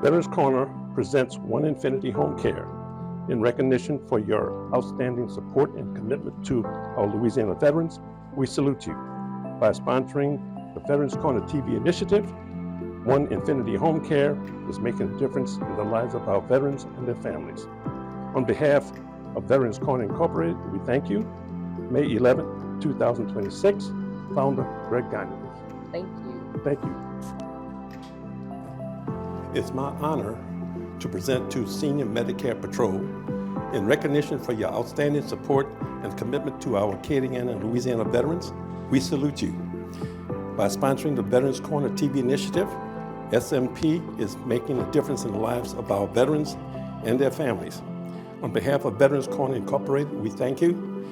Veterans Corner presents One Infinity Home Care. In recognition for your outstanding support and commitment to our Louisiana veterans, we salute you. By sponsoring the Veterans Corner TV initiative, One Infinity Home Care is making a difference in the lives of our veterans and their families. On behalf of Veterans Corner Incorporated, we thank you. May 11, 2026, Founder Greg Gagne. Thank you. Thank you. It's my honor to present to Senior Medicare Patrol in recognition for your outstanding support and commitment to our Acadiana and Louisiana veterans. We salute you. By sponsoring the Veterans Corner TV initiative, SMP is making a difference in the lives of our veterans and their families. On behalf of Veterans Corner Incorporated, we thank you.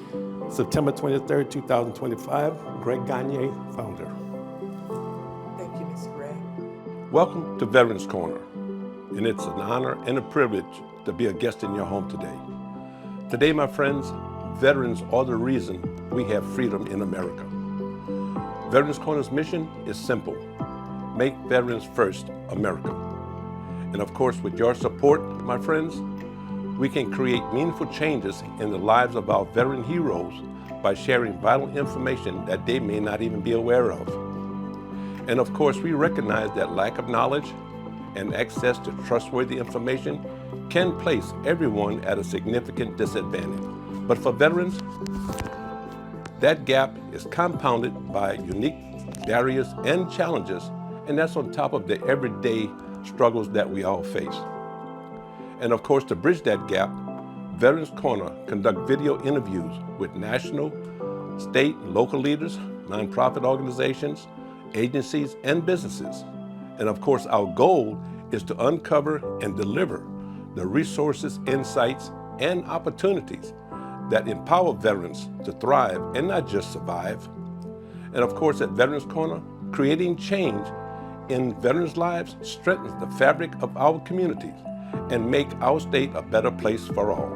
September 23rd, 2025, Greg Gagne, founder. Thank you, Mr. Greg. Welcome to Veterans Corner, and it's an honor and a privilege to be a guest in your home today. Today, my friends, veterans are the reason we have freedom in America. Veterans Corner's mission is simple: make veterans first America. And of course, with your support, my friends, we can create meaningful changes in the lives of our veteran heroes by sharing vital information that they may not even be aware of. And of course, we recognize that lack of knowledge and access to trustworthy information can place everyone at a significant disadvantage. But for veterans, that gap is compounded by unique barriers and challenges, and that's on top of the everyday struggles that we all face. And of course, to bridge that gap, Veterans Corner conduct video interviews with national, state, and local leaders, nonprofit organizations, agencies, and businesses. And of course, our goal is to uncover and deliver the resources, insights, and opportunities that empower veterans to thrive and not just survive. And of course, at Veterans Corner, creating change in veterans' lives strengthens the fabric of our communities and make our state a better place for all.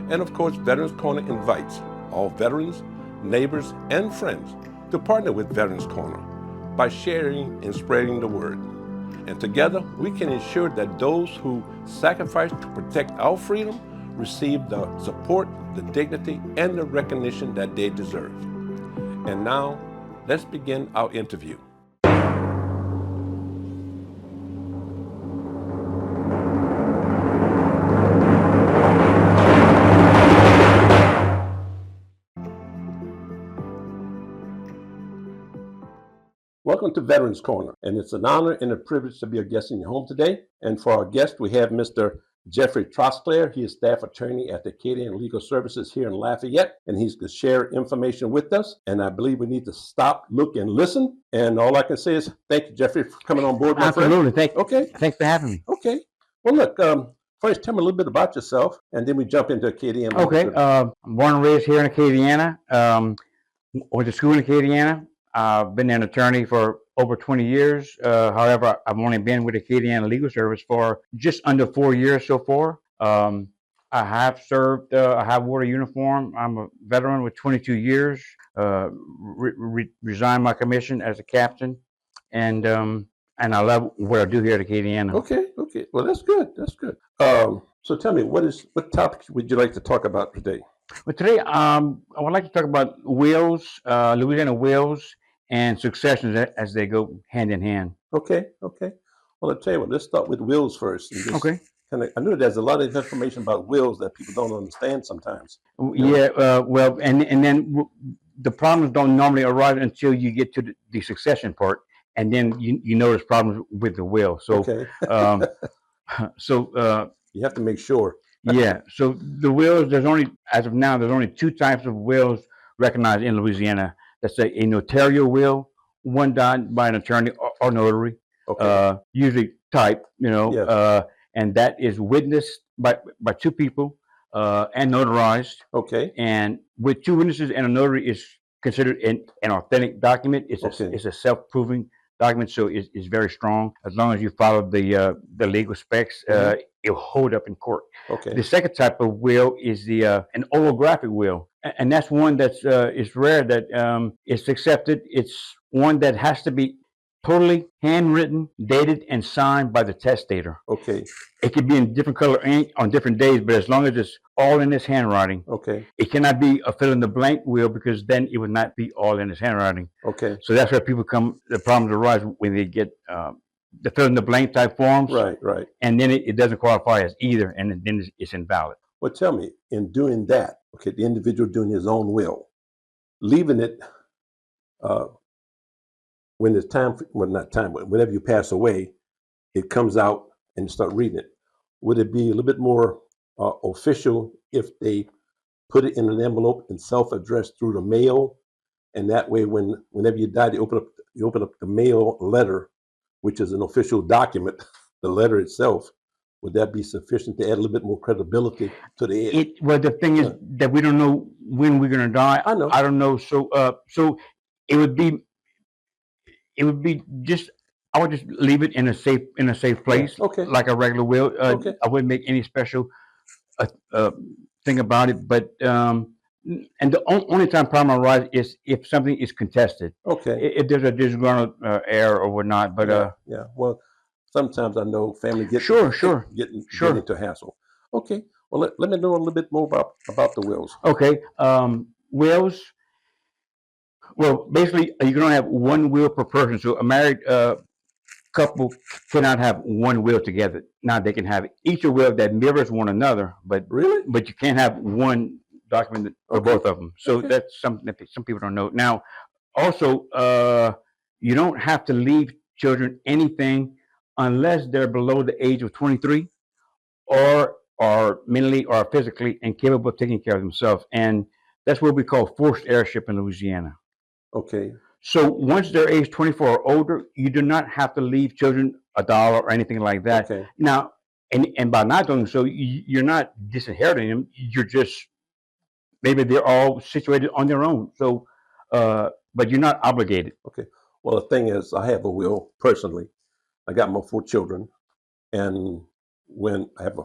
And of course, Veterans Corner invites all veterans, neighbors, and friends to partner with Veterans Corner by sharing and spreading the word. And together, we can ensure that those who sacrifice to protect our freedom receive the support, the dignity, and the recognition that they deserve. And now, let's begin our interview. Welcome to Veterans Corner, and it's an honor and a privilege to be a guest in your home today. And for our guest, we have Mr. Jeffrey Trosclair. He is staff attorney at the Acadiana Legal Services here in Lafayette, and he's going to share information with us. And I believe we need to stop, look, and listen. And all I can say is thank you, Jeffrey, for coming on board, my friend. Absolutely. Thank you. Okay. Thanks for having me. Okay. Well, look, first tell me a little bit about yourself, and then we jump into Acadiana. Okay. I'm born and raised here in Acadiana. Went to school in Acadiana. I've been an attorney for over 20 years. However, I've only been with Acadiana Legal Service for just under 4 years so far. I have served, I have wore a uniform. I'm a veteran with 22 years. Resigned my commission as a captain, and I love what I do here at Acadiana. Okay. Well, that's good. That's good. So tell me, what topic would you like to talk about today? But today, I would like to talk about wills, Louisiana wills, and successions as they go hand in hand. Okay. Well, I'll tell you what, let's start with wills first. And just Okay. I know there's a lot of information about wills that people don't understand sometimes. Yeah, well, and then the problems don't normally arise until you get to the succession part, and then you notice problems with the will. So, Okay. You have to make sure. Yeah. So the wills, as of now, there's only two types of wills recognized in Louisiana. That's a notarial will, one done by an attorney or notary, Okay. usually typed, Yes. and that is witnessed by two people and notarized. Okay. And with two witnesses and a notary is considered an authentic document. It's Okay. a self-proving document, so it's very strong. As long as you follow the legal specs, it'll hold up in court. Okay. The second type of will is an orographic will, and that's one that's is rare that it's accepted. It's one that has to be totally handwritten, dated, and signed by the testator. Okay. It could be in different color ink on different days, but as long as it's all in his handwriting, Okay. it cannot be a fill in the blank will, because then it would not be all in his handwriting. Okay. So that's where the problems arise when they get the fill in the blank type forms, Right. Right. and then it doesn't qualify as either, and then it's invalid. Well, tell me, in doing that, okay, the individual doing his own will, leaving it uh, when it's time, well, not time, but whenever you pass away, it comes out and you start reading it. Would it be a little bit more official if they put it in an envelope and self-addressed through the mail, and that way, whenever you die, you open up the mail letter, which is an official document, the letter itself. Would that be sufficient to add a little bit more credibility to the? Well, the thing is that we don't know when we're gonna die. I know. I don't know. So it would be just, I would just leave it in a safe place, Okay. like a regular will. Okay. I wouldn't make any special thing about it. But and the only time problem arises is if something is contested. Okay. If there's a disgruntled heir or whatnot. But yeah. Well, sometimes I know family get Sure. get into hassle. Okay. Well, let me know a little bit more about the wills. Okay. Wills. Well, basically, you can only have one will per person. So a married couple cannot have one will together. Now they can have each a will that mirrors one another, but Really? you can't have one document for both of them. So that's something that some people don't know. Now, also, you don't have to leave children anything unless they're below the age of 23 or are mentally or physically incapable of taking care of themselves. And that's what we call forced heirship in Louisiana. Okay. So once they're age 24 or older, you do not have to leave children a dollar or anything like that. Okay. Now, and by not doing so, you're not disinheriting them. You're just, maybe they're all situated on their own. So, but you're not obligated. Okay. Well, the thing is, I have a will personally. I got my 4 children, and when I have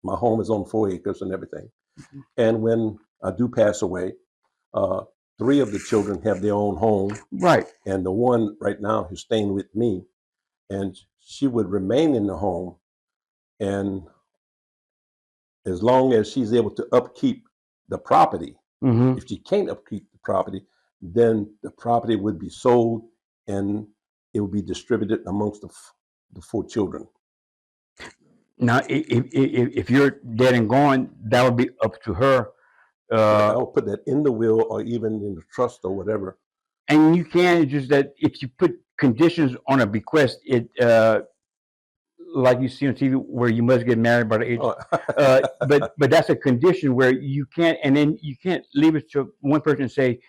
my home is on 4 acres and everything, and when I do pass away, 3 of the children have their own home, Right. and the one right now who's staying with me, and she would remain in the home, and as long as she's able to upkeep the property. Mm-hmm. If she can't upkeep the property, then the property would be sold and it would be distributed amongst the 4 children. Now, if you're dead and gone, that would be up to her. I'll put that in the will or even in the trust or whatever. And you can, just that if you put conditions on a bequest, it like you see on TV, where you must get married by the age. But that's a condition where you can't, and then you can't leave it to one person and say,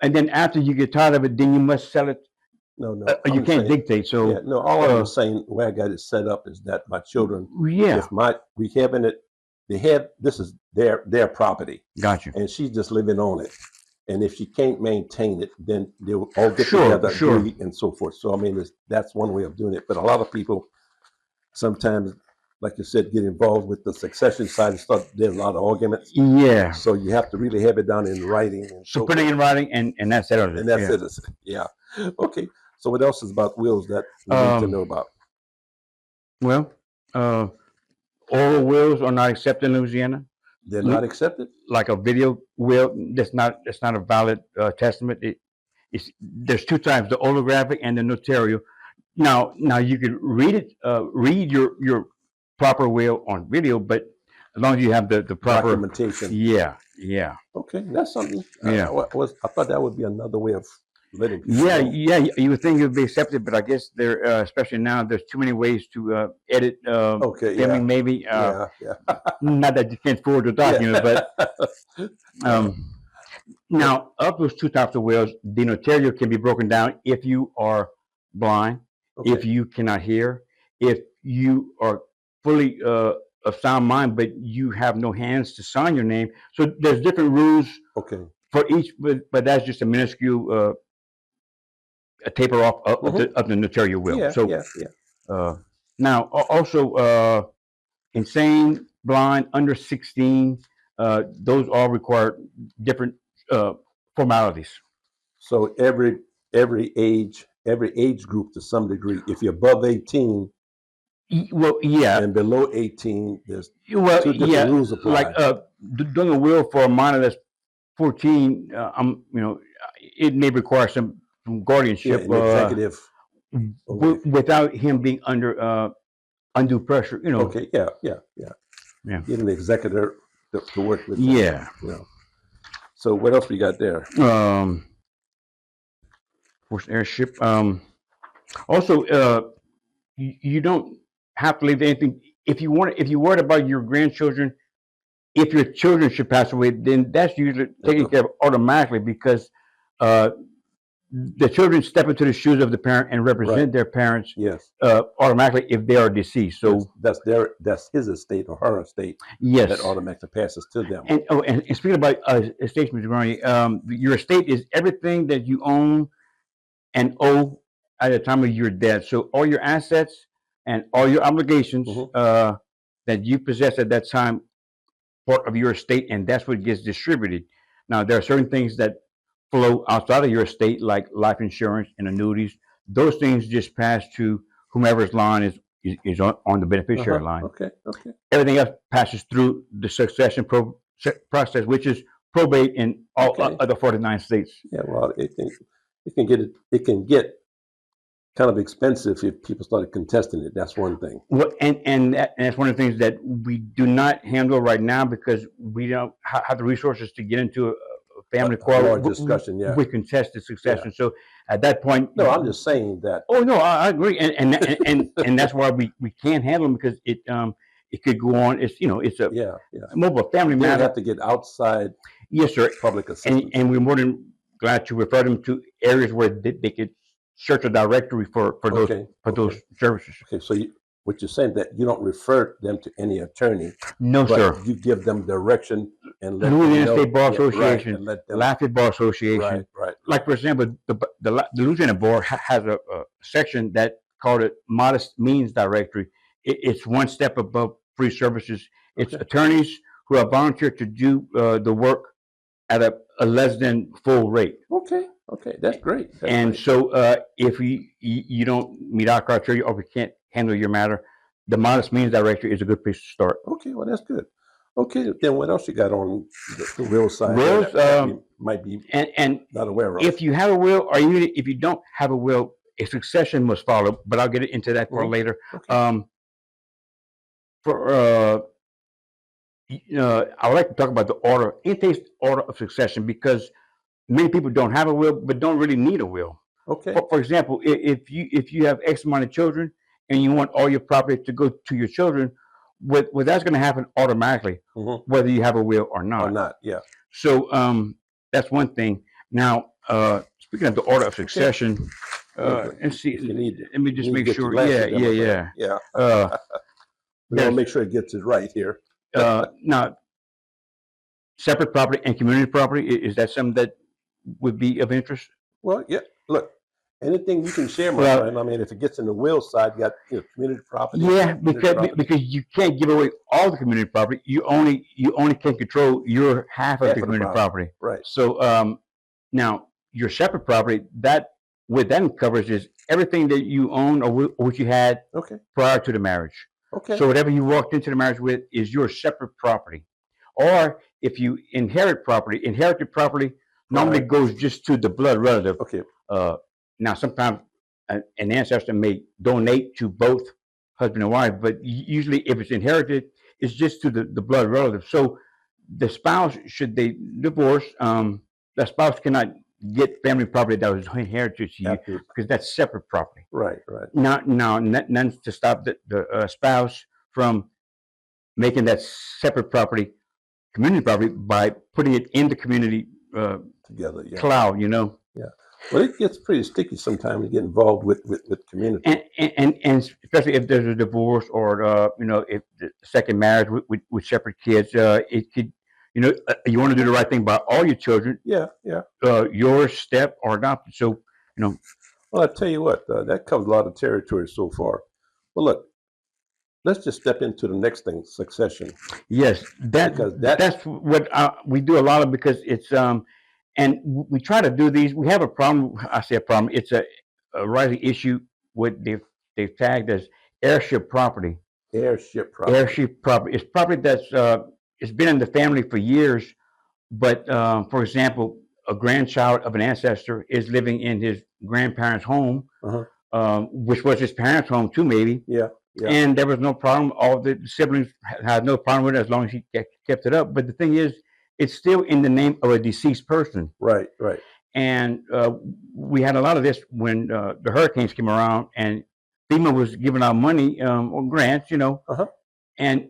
and then after you get tired of it, then you must sell it. No, you can't dictate. So yeah, no, all I'm saying, the way I got it set up is that my children, yeah, if we having it, this is their property. Gotcha. And she's just living on it. And if she can't maintain it, then they'll all get Sure, together, sure. agree, and so forth. So I mean, that's one way of doing it. But a lot of people sometimes, like you said, get involved with the succession side and start. There's a lot of arguments. Yeah. So you have to really have it down in writing. And So put it in writing, and that's it. And that's it. Yeah. Okay. So what else is about wills that we need to know about? Well, oral wills are not accepted in Louisiana. They're not accepted? Like a video will, that's not a valid testament. There's 2 types: the holographic and the notarial. Now you can read it, read your proper will on video, but as long as you have the proper documentation. Yeah. Okay, that's something. Yeah. I thought that would be another way of letting people Yeah, know. you would think it would be accepted, but I guess there, especially now, there's too many ways to edit. Okay, filming, yeah. maybe. Yeah. Not that you can't forward the document, but now of those 2 types of wills, the notarial can be broken down if you are blind, Okay. if you cannot hear, if you are fully of sound mind, but you have no hands to sign your name. So there's different rules Okay. for each, but that's just a minuscule a taper off of the notarial will. Yeah. So yeah. now also insane, blind, under 16, those all require different formalities. So every age every age group to some degree. If you're above 18 Well, yeah. and below 18, there's Well, two different yeah. rules apply. Like doing a will for a minor that's 14, it may require some Yeah, guardianship an executive. Okay. without him being under undue pressure. Okay. Yeah. Yeah. Get an executor to work with. Them, Yeah. So what else we got there? Forced airship. Also, you don't have to leave anything. If you worried about your grandchildren, if your children should pass away, then that's usually taken care of automatically because the children step into the shoes of the parent and represent their parents Yes. Automatically if they are deceased. So that's his estate or her estate. Yes. That automatically passes to them. And speaking about estates, Mr. Barney, your estate is everything that you own and owe at the time of your death. So all your assets and all your obligations that you possess at that time, part of your estate, and that's what gets distributed. Now, there are certain things that flow outside of your estate, like life insurance and annuities. Those things just pass to whomever's line is on the beneficiary line. Okay. Everything else passes through the succession process, which is probate in all other 49 states. Yeah, well, it can get kind of expensive if people started contesting it. That's one thing. Well, and that's one of the things that we do not handle right now because we don't have the resources to get into a family quarrel discussion. Yeah, we contest the succession. So at that point, no, I'm just saying that. Oh no, I agree, and that's why we can't handle them because it could go on. It's it's a more of a family matter. You have to get outside. Yes, sir. Public assistance, and we're more than glad to refer them to areas where they could search a directory for those services. Okay, so what you're saying that you don't refer them to any attorney? No, sir. You give them direction and let Louisiana them know. State Bar Association, and let them, Lafayette Bar Association. Right. Like for example, the Louisiana Bar has a section that called it Modest Means Directory. It's one step above free services. It's attorneys who are volunteered to do the work at a less than full rate. Okay, that's great. So if you don't meet our criteria or we can't handle your matter, the Modest Means Directory is a good place to start. Okay, well that's good. Okay, then what else you got on the will side? Wills that we might be and not aware of. If you have a will, or even if you don't have a will, a succession must follow. But I'll get into that for later. Okay. I would like to talk about the order of succession because many people don't have a will, but don't really need a will. Okay. For example, if you have X amount of children and you want all your property to go to your children, that's going to happen automatically, whether you have a will or not. Yeah. So that's one thing. Now, speaking of the order of succession, let's see. Let me just make sure. Yeah. We want to make sure it gets it right here. Now, separate property and community property, is that something that would be of interest? Well, yeah. Look, anything you can share, my friend. I mean, if it gets in the will side, you got community property. Yeah, because you can't give away all the community property. You only can control your half of the community property. Right. So now your separate property, what that covers is everything that you own or what you had prior to the marriage. Okay. So whatever you walked into the marriage with is your separate property. Or if you inherited property normally goes just to the blood relative. Okay. Now sometimes an ancestor may donate to both husband and wife, but usually if it's inherited, it's just to the blood relative. So the spouse, should they divorce, the spouse cannot get family property that was inherited to you because that's separate property. Right. Now, none to stop the spouse from making that separate property community property by putting it in the community together. Yeah. Cloud. Yeah. Well, it gets pretty sticky sometimes to get involved with community, and especially if there's a divorce or if the second marriage with separate kids, it could. You want to do the right thing by all your children. Yeah. Your step or adopted. So, Well, I tell you what, that covers a lot of territory so far. Well, look, let's just step into the next thing, succession. Yes, that's what we do a lot of because it's and we try to do these. We have a problem. I say a problem. It's a rising issue with they've tagged as airship property. Airship property. Airship property. It's property that's it's been in the family for years, but for example, a grandchild of an ancestor is living in his grandparents' home, Uh-huh. which was his parents' home too, maybe. Yeah. Yeah. And there was no problem. All the siblings had no problem with it as long as he kept it up. But the thing is, it's still in the name of a deceased person. Right. Right. And we had a lot of this when the hurricanes came around, and FEMA was giving out money or grants, Uh-huh. and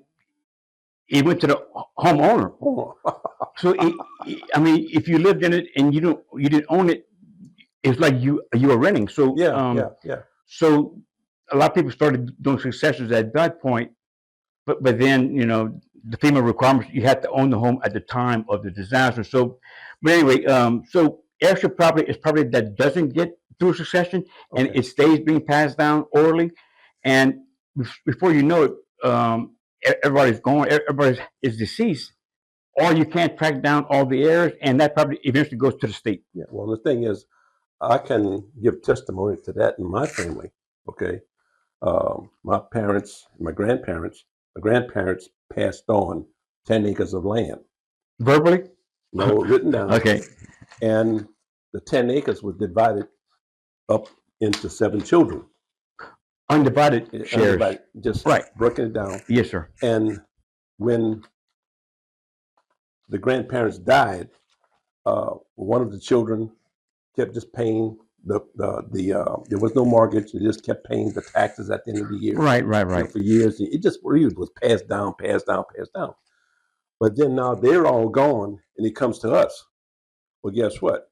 it went to the homeowner. Oh. So, I mean, if you lived in it and you didn't own it, it's like you were renting. So, Yeah. so a lot of people started doing successions at that point, but then the FEMA requirements, you had to own the home at the time of the disaster. So, but anyway, so airship property is property that doesn't get through succession, and Okay. it stays being passed down orally, and before you know it, everybody's gone, everybody is deceased, or you can't track down all the heirs, and that property eventually goes to the state. Yeah. Well, the thing is, I can give testimony to that in my family. Okay. My grandparents passed on 10 acres of land. Verbally? No, written down. Okay. And the 10 acres was divided up into 7 children. Undivided shares. Undivided, just Right. breaking it down. Yes, sir. And when the grandparents died, one of the children kept just paying there was no mortgage. They just kept paying the taxes at the end of the year. Right. For years. It just really was passed down. But then now they're all gone, and it comes to us. Well, guess what?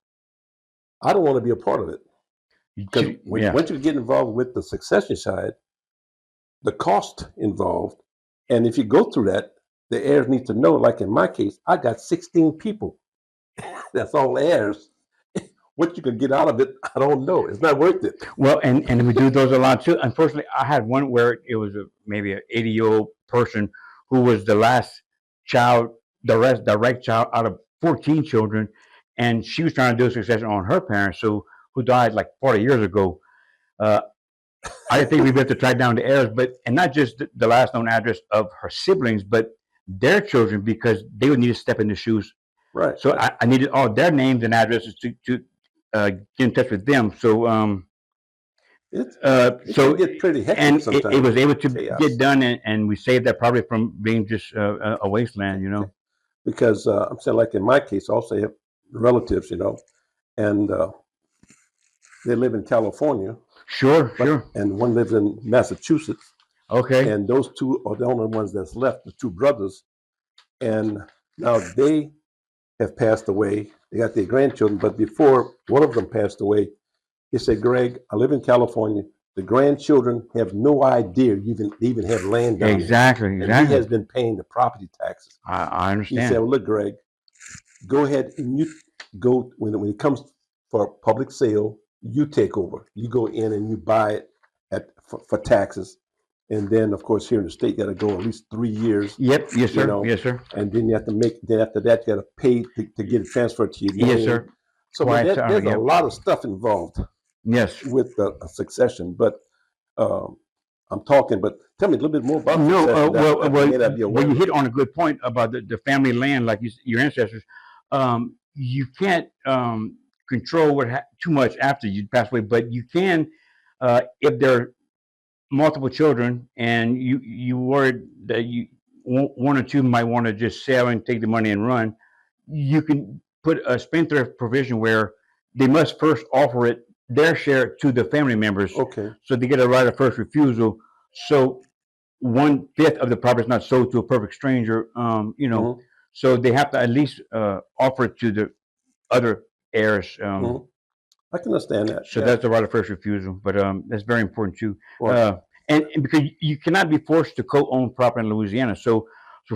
I don't want to be a part of it. Because once you get involved with the succession side, the cost involved, and if you go through that, the heirs need to know, like in my case, I got 16 people. That's all heirs. What you can get out of it, I don't know. It's not worth it. Well, and we do those a lot too. Unfortunately, I had one where it was maybe an 80-year-old person who was the last child, direct child out of 14 children, and she was trying to do a succession on her parents, who died like 40 years ago. I didn't think we'd be able to track down the heirs, and not just the last known address of her siblings, but their children, because they would need to step in the shoes. Right. So I needed all their names and addresses to get in touch with them. So it can get pretty hectic and sometimes. it was able to Chaos. get done, and we saved that property from being just a wasteland, Because I'm saying, like in my case, I also have relatives, and they live in California. Sure. And one lives in Massachusetts. Okay. And those two are the only ones that's left, the two brothers. And now they have passed away. They got their grandchildren, but before one of them passed away, he said, "Greg, I live in California. The grandchildren have no idea they even have land down Exactly. there. And he has been paying the property taxes." I He understand. said, "Well, look, Greg, go ahead and you go when it comes for public sale, you take over. You go in and you buy it for taxes, and then of course here in the state, you got to go at least 3 years. Yep. Yes, sir. Yes, sir. And then you have to then after that, you got to pay to get it transferred to your name. Yes, sir. So there's a lot of stuff involved. Yes. With the succession, but I'm talking. But tell me a little bit more about No. succession. Well, you hit on a good point about the family land, like your ancestors. You can't control too much after you pass away, but you can if there are multiple children and you worried that one or two might want to just sell and take the money and run. You can put a spendthrift provision where they must first offer their share to the family members. Okay. So they get a right of first refusal. So 1/5 of the property is not sold to a perfect stranger. Mm-hmm. So they have to at least offer it to the other heirs. Mm-hmm. I can understand that. So that's the right of first refusal, but that's very important too. Well, and because you cannot be forced to co-own property in Louisiana. So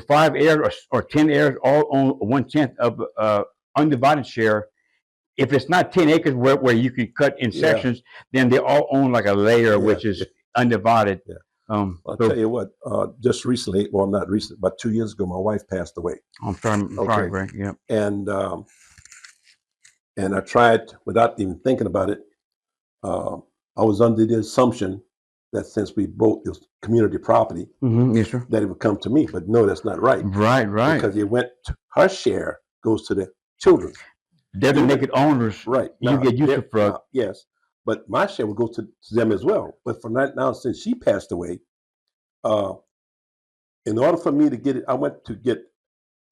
5 heirs or 10 heirs all own 1/10 of undivided share. If it's not 10 acres where you can cut in sections, then they all own like a layer, which is undivided. Yeah. I'll tell you what, just recently, well, not recently, but 2 years ago, my wife passed away. I'm sorry, Greg. Yeah. And I tried, without even thinking about it, I was under the assumption that since we both was community property, Yes, sir. that it would come to me. But no, that's not right. Right. Because it went her share goes to the children. They're the naked owners. Right. You Now, get usufruct. yes. But my share would go to them as well. But for now, since she passed away, in order for me to get it, I went to get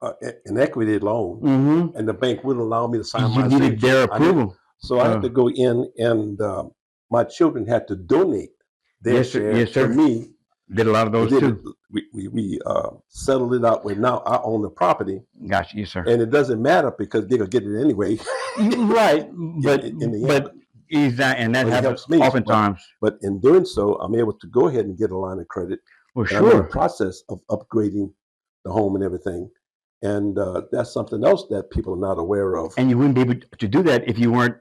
an equity loan, and the bank wouldn't allow me to sign You my needed signature. their approval. So I had to go in, and my children had to donate their share to me. Did a lot of those too. We settled it out where now I own the property. Gotcha, yes, sir. And it doesn't matter because they're gonna get it anyway. Right, but in the but end. is that and that But it happens helps me. oftentimes. But in doing so, I'm able to go ahead and get a line of credit. Well, And I'm in the sure. process of upgrading the home and everything. And that's something else that people are not aware of. And you wouldn't be able to do that if you weren't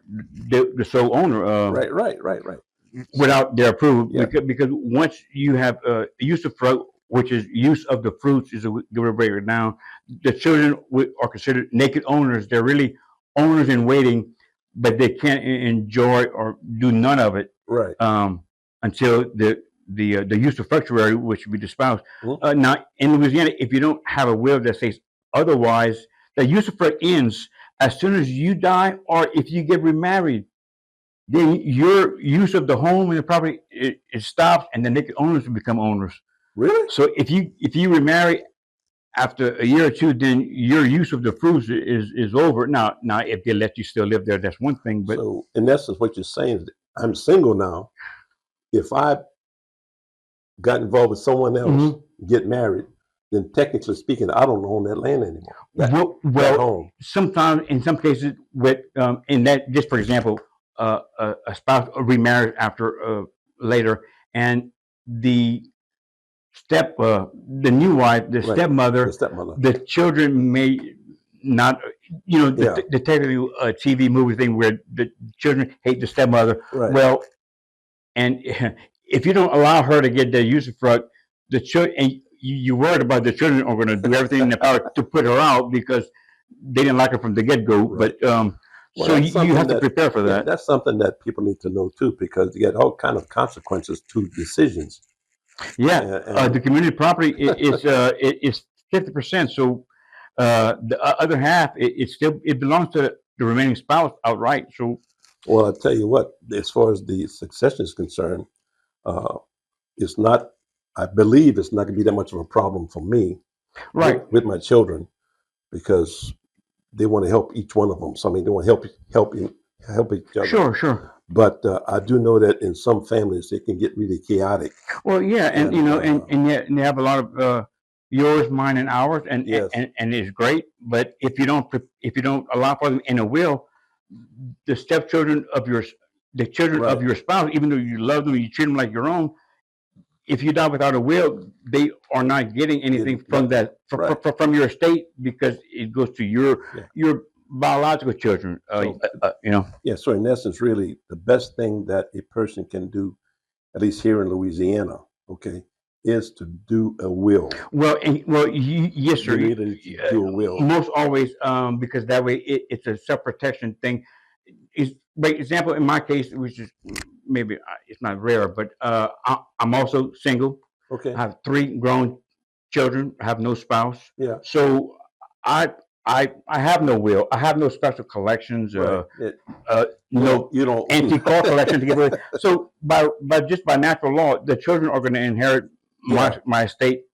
the sole owner. Right. Without their approval, Yeah. because once you have use of fruit, which is use of the fruits, is a give it a break it down. The children are considered naked owners. They're really owners in waiting, but they can't enjoy or do none of it Right. until the usufructuary, which would be the spouse. Mhm. Now in Louisiana, if you don't have a will that says otherwise, the usufruct ends as soon as you die, or if you get remarried. Then your use of the home and the property it stops, and the naked owners will become owners. Really? So if you remarry after a year or two, then your use of the fruits is over. Now if they let you still live there, that's one thing. But So in essence, what you're saying is, I'm single now. If I got involved with someone else, get married, then technically speaking, I don't own that land anymore. That home. sometimes in some cases, with in that, just for example, a spouse remarries after later, and the the new wife, the Right. stepmother, The stepmother. the children may not, Yeah. the technically TV movie thing where the children hate the stepmother. Right. Well, and if you don't allow her to get their usufruct, the children, and you're worried about the children are going to do everything in their power to put her out because they didn't like her from the get-go. Right. But Well, so that's you something have to that- prepare for Yeah, that. that's something that people need to know too, because you get all kind of consequences to decisions. Yeah, and- the community property is 50%. So the other half, it belongs to the remaining spouse outright. So Well, I tell you what, as far as the succession is concerned, it's not. I believe it's not going to be that much of a problem for me, right, with my children, because they want to help each one of them. So I mean, they want to help each other. sure. But I do know that in some families it can get really chaotic. Well, yeah, and And, yet and they have a lot of yours, mine, and ours, and Yes. and it's great. But if you don't allow for them in a will, the stepchildren of the children of Right. your spouse, even though you love them, you treat them like your own. If you die without a will, they are not getting anything from that Right. from your estate because it goes to Yeah. your biological children. Yeah. So in essence, really, the best thing that a person can do, at least here in Louisiana, okay, is to do a will. Yes, sir. You need to do a will. Most always, because that way it's a self-protection thing. For example, in my case, which is maybe it's not rare, but I'm also single. Okay. I have 3 grown children. I have no spouse. Yeah. So I have no will. I have no special collections. Right. No You don't. antique car collection to give away. So by natural law, the children are going to inherit my estate.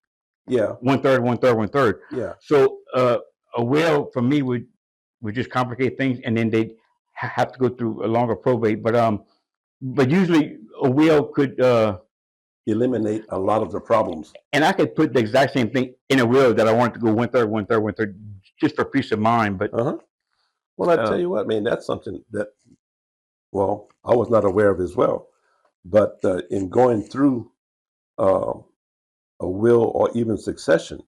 Yeah. 1/3, 1/3, 1/3. Yeah. So a will for me would just complicate things, and then they'd have to go through a longer probate. But usually a will could Eliminate a lot of the problems. and I could put the exact same thing in a will that I wanted to go 1/3, 1/3, 1/3, just for peace of mind. But Well, I tell you what, man, that's something that, well, I was not aware of as well. But in going through a will or even succession,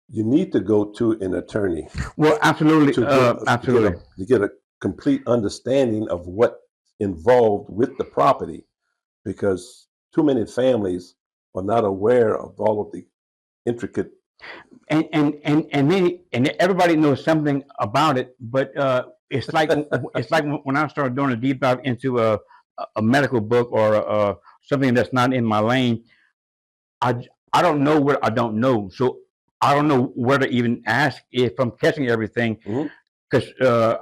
you need to go to an attorney well, absolutely, to get a complete understanding of what's involved with the property, because too many families are not aware of all of the intricate. and everybody knows something about it, but it's like when I started doing a deep dive into a medical book or something that's not in my lane, I don't know what I don't know. So I don't know where to even ask if I'm catching everything. Mhm. Because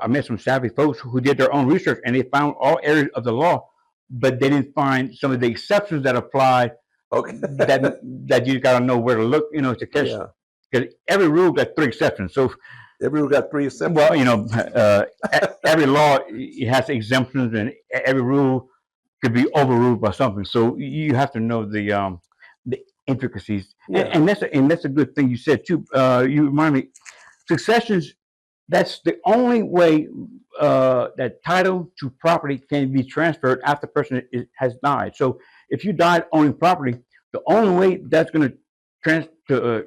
I met some savvy folks who did their own research and they found all areas of the law, but they didn't find some of the exceptions that apply. Okay. that you got to know where to look, to catch. Yeah. Because every rule got 3 exceptions. So, Every rule got 3 exceptions. well, every law it has exemptions, and every rule could be overruled by something. So you have to know the intricacies, Yeah. and that's a good thing you said too. You remind me, successions. That's the only way that title to property can be transferred after the person has died. So if you died owning property, the only way that's going to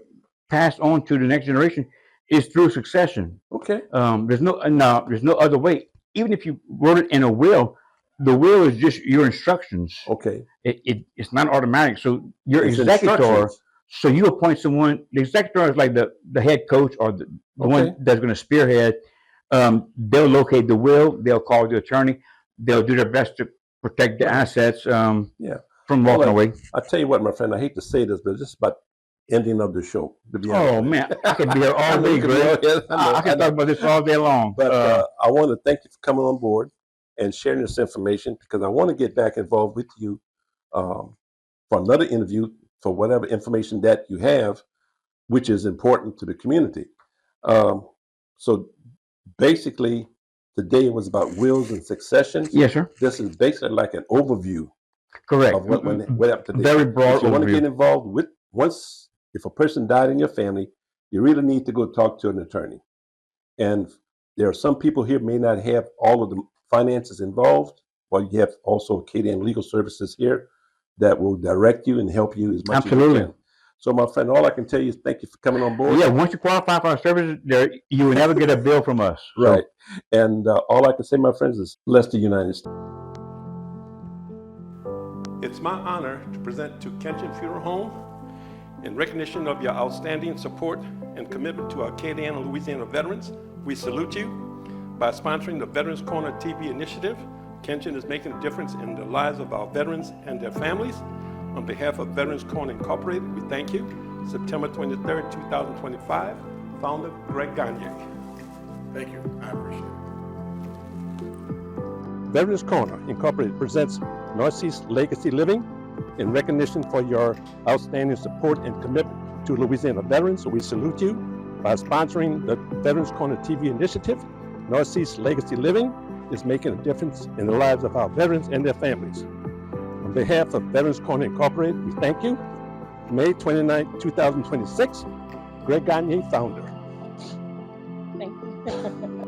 pass on to the next generation is through succession. Okay. There's no other way. Even if you wrote it in a will, the will is just your instructions. Okay. It's not automatic. So your It's executor. instructions. So you appoint someone. The executor is like the head coach or the Okay. one that's going to spearhead. They'll locate the will. They'll call the attorney. They'll do their best to protect the assets Yeah. from walking away. I tell you what, my friend, I hate to say this, but it's just about ending of the show. To be Oh honest. man, I could be here I all know day, you could be Greg. all here. I can talk about this all day long. But I want to thank you for coming on board and sharing this information, because I want to get back involved with you for another interview for whatever information that you have, which is important to the community. So basically, today was about wills and successions. Yes, sir. This is basically like an overview Correct. of what happened today. Very broad If you want to overview. get involved with, if a person died in your family, you really need to go talk to an attorney. And there are some people here may not have all of the finances involved, while you have also Acadian Legal Services here that will direct you and help you as much Absolutely. as you can. So, my friend, all I can tell you is thank you for coming on board. Yeah, once you qualify for our services, you will never get a bill from us. So, Right. And all I can say, my friends, is bless the United States. It's my honor to present to Kenshin Funeral Home, in recognition of your outstanding support and commitment to Acadiana, Louisiana veterans. We salute you. By sponsoring the Veterans Corner TV initiative, Kenshin is making a difference in the lives of our veterans and their families. On behalf of Veterans Corner Incorporated, we thank you. September 23rd, 2025, founder Greg Gagne. Thank you. I appreciate it. Veterans Corner Incorporated presents Northeast Legacy Living in recognition for your outstanding support and commitment to Louisiana veterans. So we salute you. By sponsoring the Veterans Corner TV initiative, Northeast Legacy Living is making a difference in the lives of our veterans and their families. On behalf of Veterans Corner Incorporated, we thank you. May 29, 2026, Greg Gagne, founder. Thank you.